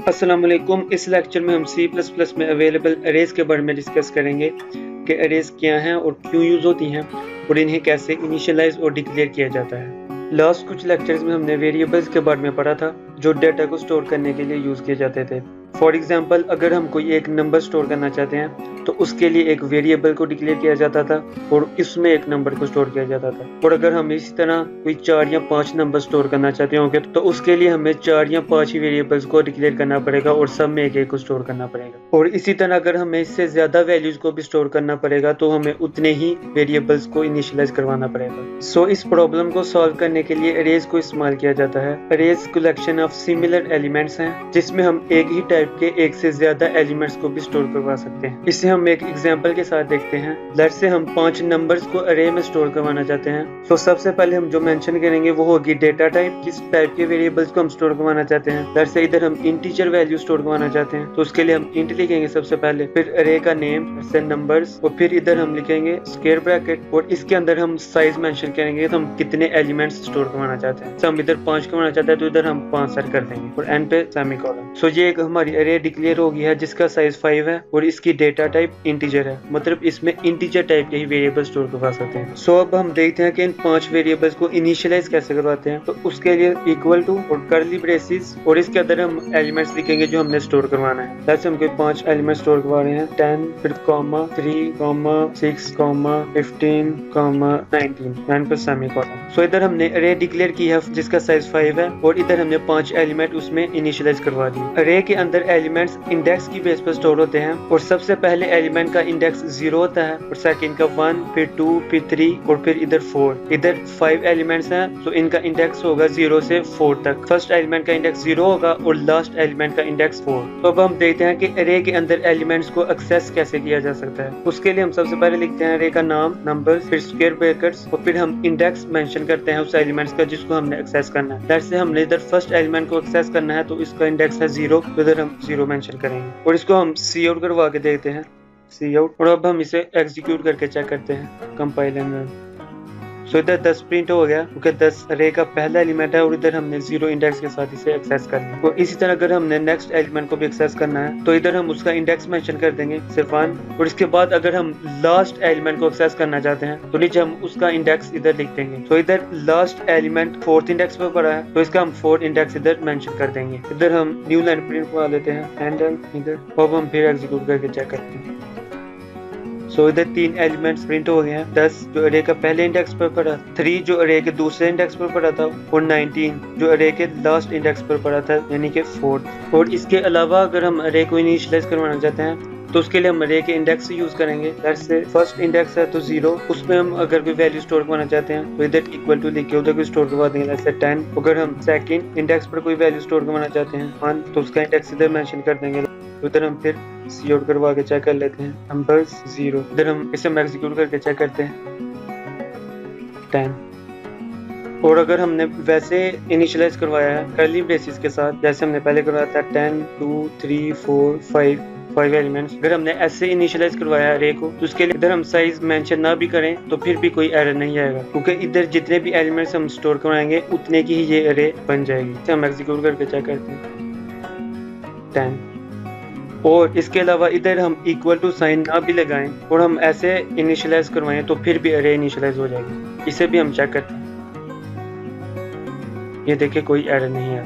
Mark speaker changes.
Speaker 1: अस्सलाम वालेकुम। इस लेक्चर में हम C++ में अवेलेबल अरेज के बारे में डिस्कस करेंगे कि अरेज क्या हैं और क्यों यूज़ होती हैं और इन्हें कैसे इनिशियलाइज और डिक्लेयर किया जाता है। लास्ट कुछ लेक्चर्स में हमने वेरिएबल्स के बारे में पढ़ा था जो डेटा को स्टोर करने के लिए यूज़ किए जाते थे। फॉर एग्जाम्पल, अगर हम कोई एक नंबर स्टोर करना चाहते हैं तो उसके लिए एक वेरिएबल को डिक्लेयर किया जाता था और इसमें एक नंबर को स्टोर किया जाता था। और अगर हम इसी तरह कोई 4 या 5 नंबर स्टोर करना चाहते होंगे तो उसके लिए हमें 4 या 5 ही वेरिएबल्स को डिक्लेयर करना पड़ेगा और सब में एक एक को स्टोर करना पड़ेगा। और इसी तरह अगर हमें इससे ज्यादा वैल्यूज को भी स्टोर करना पड़ेगा तो हमें उतने ही वेरिएबल्स को इनिशियलाइज करवाना पड़ेगा। सो इस प्रॉब्लम को सॉल्व करने के लिए अरेज को इस्तेमाल किया जाता है। Arrays collection of similar elements हैं जिसमें हम एक ही टाइप के एक से ज्यादा एलिमेंट्स को भी स्टोर करवा सकते हैं। इसे हम एक एग्जांपल के साथ देखते हैं। लेट्स से हम 5 नंबर्स को अरे में स्टोर करवाना चाहते हैं। तो सबसे पहले हम जो मेंशन करेंगे वो होगी डेटा टाइप, किस टाइप के वेरिएबल्स को हम स्टोर करवाना चाहते हैं। लेट्स से इधर हम इंटीजर वैल्यू स्टोर करवाना चाहते हैं तो उसके लिए हम इंट लिखेंगे सबसे पहले, फिर अरे का नेम से नंबर्स और फिर इधर हम लिखेंगे स्क्वायर ब्रैकेट और इसके अंदर हम साइज मेंशन करेंगे तो हम कितने एलिमेंट्स स्टोर करवाना चाहते हैं। तो हम इधर 5 करवाना चाहते हैं तो इधर हम 5 सेट कर देंगे और एंड पे सेमीकोलन। सो ये एक हमारी अरे डिक्लेयर हो गई है जिसका साइज 5 है और इसकी डेटा टाइप इंटीजर है, मतलब इसमें इंटीजर टाइप के ही वेरिएबल स्टोर करवा सकते हैं। सो अब हम देखते हैं कि इन 5 वेरिएबल्स को इनिशियलाइज कैसे करवाते हैं। तो उसके लिए इक्वल टू और कर्ली ब्रेसेस और इसके अंदर हम एलिमेंट्स लिखेंगे जो हमने स्टोर करवाना है। जैसे हम कोई 5 एलिमेंट स्टोर करवा रहे हैं, 10 फिर comma 3 comma 6 comma 15 comma 19 and फिर सेमीकोलन। सो इधर हमने अरे डिक्लेयर की है जिसका साइज 5 है और इधर हमने 5 एलिमेंट उसमें इनिशियलाइज करवा दिए। अरे के अंदर एलिमेंट्स इंडेक्स की बेस पर स्टोर होते हैं और सबसे पहले एलिमेंट का इंडेक्स 0 होता है और सेकंड का 1 फिर 2 फिर 3 और फिर इधर 4। इधर 5 एलिमेंट्स हैं तो इनका इंडेक्स होगा 0 से 4 तक। फर्स्ट एलिमेंट का इंडेक्स 0 होगा और लास्ट एलिमेंट का इंडेक्स 4। तो अब हम देखते हैं कि अरे के अंदर एलिमेंट्स को एक्सेस कैसे किया जा सकता है। उसके लिए हम सबसे पहले लिखते हैं अरे का नाम, नंबर, फिर स्क्वायर ब्रैकेट्स और फिर हम इंडेक्स मेंशन करते हैं उस एलिमेंट्स का जिसको हमने एक्सेस करना है। जैसे हमने इधर फर्स्ट एलिमेंट को एक्सेस करना है तो इसका इंडेक्स है 0, तो इधर हम 0 मेंशन करेंगे और इसको हम सी आउट करवा के देखते हैं, सी आउट। और अब हम इसे एग्जीक्यूट करके चेक करते हैं, कंपाइल एंड रन। सो इधर 10 प्रिंट हो गया क्योंकि 10 अरे का पहला एलिमेंट है और इधर हमने 0 इंडेक्स के साथ इसे एक्सेस कर लिया। और इसी तरह अगर हमने नेक्स्ट एलिमेंट को भी एक्सेस करना है तो इधर हम उसका इंडेक्स मेंशन कर देंगे सिर्फ 1 और इसके बाद अगर हम लास्ट एलिमेंट को एक्सेस करना चाहते हैं तो नीचे हम उसका इंडेक्स इधर लिख देंगे। तो इधर लास्ट एलिमेंट 4th इंडेक्स पर पड़ा है तो इसका हम 4 इंडेक्स इधर मेंशन कर देंगे। इधर हम न्यू लाइन प्रिंट करवा लेते हैं, हैंडल इधर। अब हम फिर एग्जीक्यूट करके चेक करते हैं। सो इधर 3 एलिमेंट्स प्रिंट हो गए हैं, 10 जो अरे का पहले इंडेक्स पर पड़ा, 3 जो अरे के दूसरे इंडेक्स पर पड़ा था और 19 जो अरे के लास्ट इंडेक्स पर पड़ा था यानी कि 4th। और इसके अलावा अगर हम अरे को इनिशियलाइज करवाना चाहते हैं तो उसके लिए हम अरे के इंडेक्स यूज करेंगे। जैसे फर्स्ट इंडेक्स है तो 0, उसमें हम अगर कोई वैल्यू स्टोर करवाना चाहते हैं तो इधर इक्वल टू लिख के उधर कोई स्टोर करवा देंगे। जैसे 10। अगर हम सेकंड इंडेक्स पर कोई वैल्यू स्टोर करवाना चाहते हैं 1 तो उसका इंडेक्स इधर मेंशन कर देंगे। उधर हम फिर सी आउट करवा के चेक कर लेते हैं, नंबर्स 0। इधर हम इसे एग्जीक्यूट करके चेक करते हैं, 10। और अगर हमने वैसे इनिशियलाइज करवाया है कर्ली ब्रेसेस के साथ जैसे हमने पहले करवाया था 10 2 3 4 5 एलिमेंट्स, अगर हमने ऐसे इनिशियलाइज करवाया है अरे को तो उसके लिए इधर हम साइज मेंशन ना भी करें तो फिर भी कोई एरर नहीं आएगा क्योंकि इधर जितने भी एलिमेंट्स हम स्टोर करवाएंगे उतने की ही ये अरे बन जाएगी। इसे हम एग्जीक्यूट करके चेक करते हैं, 10। और इसके अलावा इधर हम इक्वल टू साइन ना भी लगाएं और हम ऐसे इनिशियलाइज करवाएं तो फिर भी अरे इनिशियलाइज हो जाएगी। इसे भी हम चेक करते हैं, ये देखिए कोई एरर नहीं है।